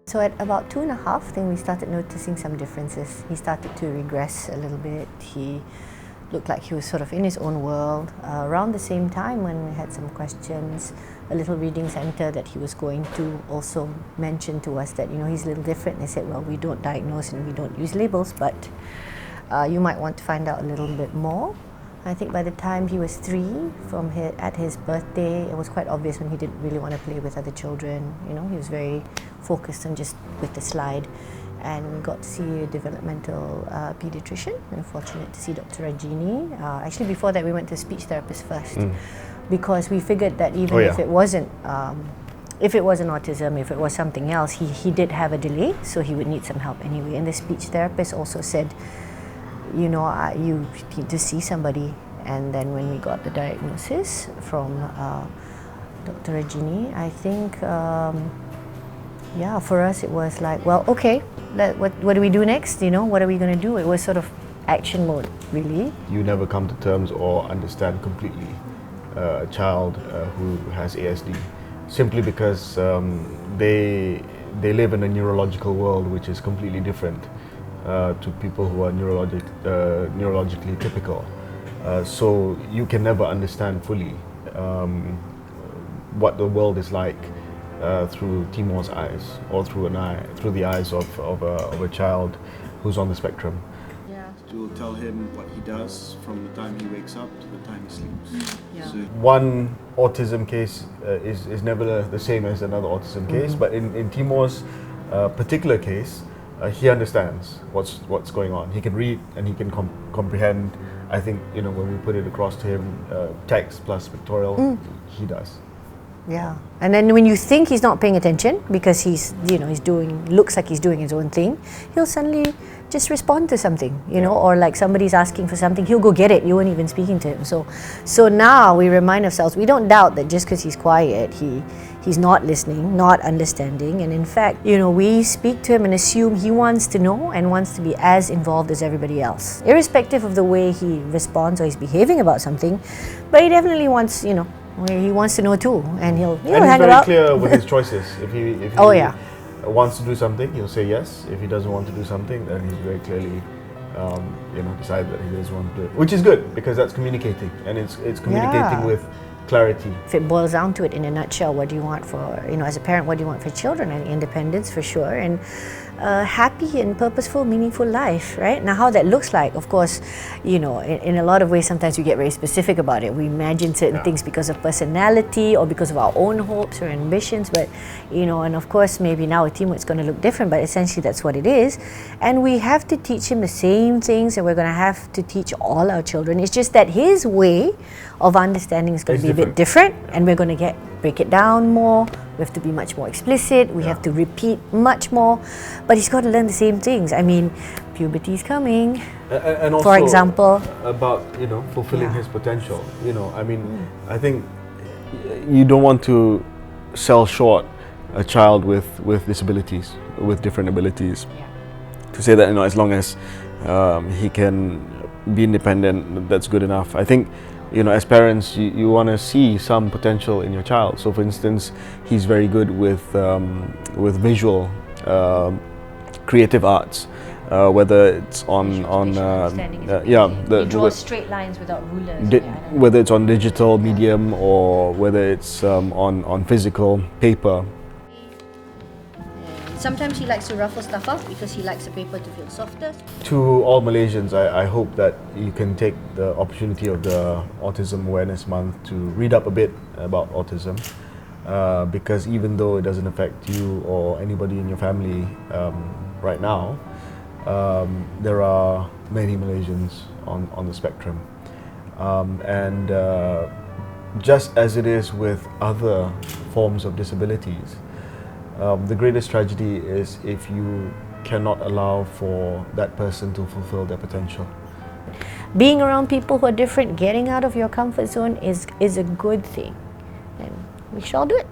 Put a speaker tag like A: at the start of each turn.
A: So at about 2.5, then we started noticing some differences. He started to regress a little bit. He looked like he was sort of in his own world. Around the same time when we had some questions, a little reading center that he was going to also mentioned to us that, he's a little different. They said, well, we don't diagnose and we don't use labels, but you might want to find out a little bit more. I think by the time he was 3, at his birthday, it was quite obvious when he didn't really want to play with other children. He was very focused on just with the slide, and got to see a developmental pediatrician. We were fortunate to see Dr. Rajini. Actually, before that, we went to a speech therapist first, because we figured that even if it wasn't autism, if it was something else, he did have a delay, so he would need some help anyway. And the speech therapist also said, you need to see somebody. And then when we got the diagnosis from Dr. Rajini, I think, for us it was like, well, okay, what do we do next? What are we going to do? It was sort of action mode, really.
B: You never come to terms or understand completely a child who has ASD, simply because they live in a neurological world which is completely different to people who are neurologically typical. So you can never understand fully what the world is like through Timor's eyes, or through the eyes of a child who's on the spectrum.
C: Yeah. You'll tell him what he does from the time he wakes up to the time he sleeps.
A: Yeah.
C: So
B: One autism case is never the same as another autism case, but in Timor's particular case, he understands what's going on. He can read and he can comprehend. I think when we put it across to him, text plus pictorial, he does.
A: Yeah, and then when you think he's not paying attention because he's looks like he's doing his own thing, he'll suddenly just respond to something, or like somebody's asking for something, he'll go get it. You weren't even speaking to him. So now we remind ourselves, we don't doubt that just because he's quiet, he's not listening, not understanding, and in fact, we speak to him and assume he wants to know and wants to be as involved as everybody else, irrespective of the way he responds or he's behaving about something. But he definitely wants, where he wants to know too, and he'll
B: and
A: hang
B: he's very
A: about.
B: clear with his choices. If he wants to do something, he'll say yes. If he doesn't want to do something, then he's very clearly decided that he doesn't want to do it, which is good, because that's communicating, and it's communicating with clarity.
A: If it boils down to it in a nutshell, what do you want for, as a parent, what do you want for children? And independence for sure, and happy and purposeful, meaningful life, right? Now how that looks like, of course, in a lot of ways, sometimes we get very specific about it. We imagine certain things because of personality or because of our own hopes or ambitions, but, and of course, maybe now with Timor it's going to look different, but essentially that's what it is. And we have to teach him the same things that we're going to have to teach all our children. It's just that his way of understanding is going to be a bit different, and we're going to break it down more. We have to be much more explicit. We have to repeat much more. But he's got to learn the same things. I mean, puberty is coming.
B: And also,
A: for example,
B: about fulfilling his potential. I think you don't want to sell short a child with disabilities, with different abilities. To say that as long as he can be independent, that's good enough. I think. As parents, you want to see some potential in your child. So, for instance, he's very good with visual, creative arts, whether it's on
D: he draws straight lines without rulers.
B: Whether it's on digital medium or whether it's on physical paper.
D: Sometimes he likes to ruffle stuff up because he likes the paper to feel softer.
B: To all Malaysians, I hope that you can take the opportunity of the Autism Awareness Month to read up a bit about autism, because even though it doesn't affect you or anybody in your family right now, there are many Malaysians on the spectrum. And just as it is with other forms of disabilities, the greatest tragedy is if you cannot allow for that person to fulfill their potential.
A: Being around people who are different, getting out of your comfort zone is a good thing, and we should all do it.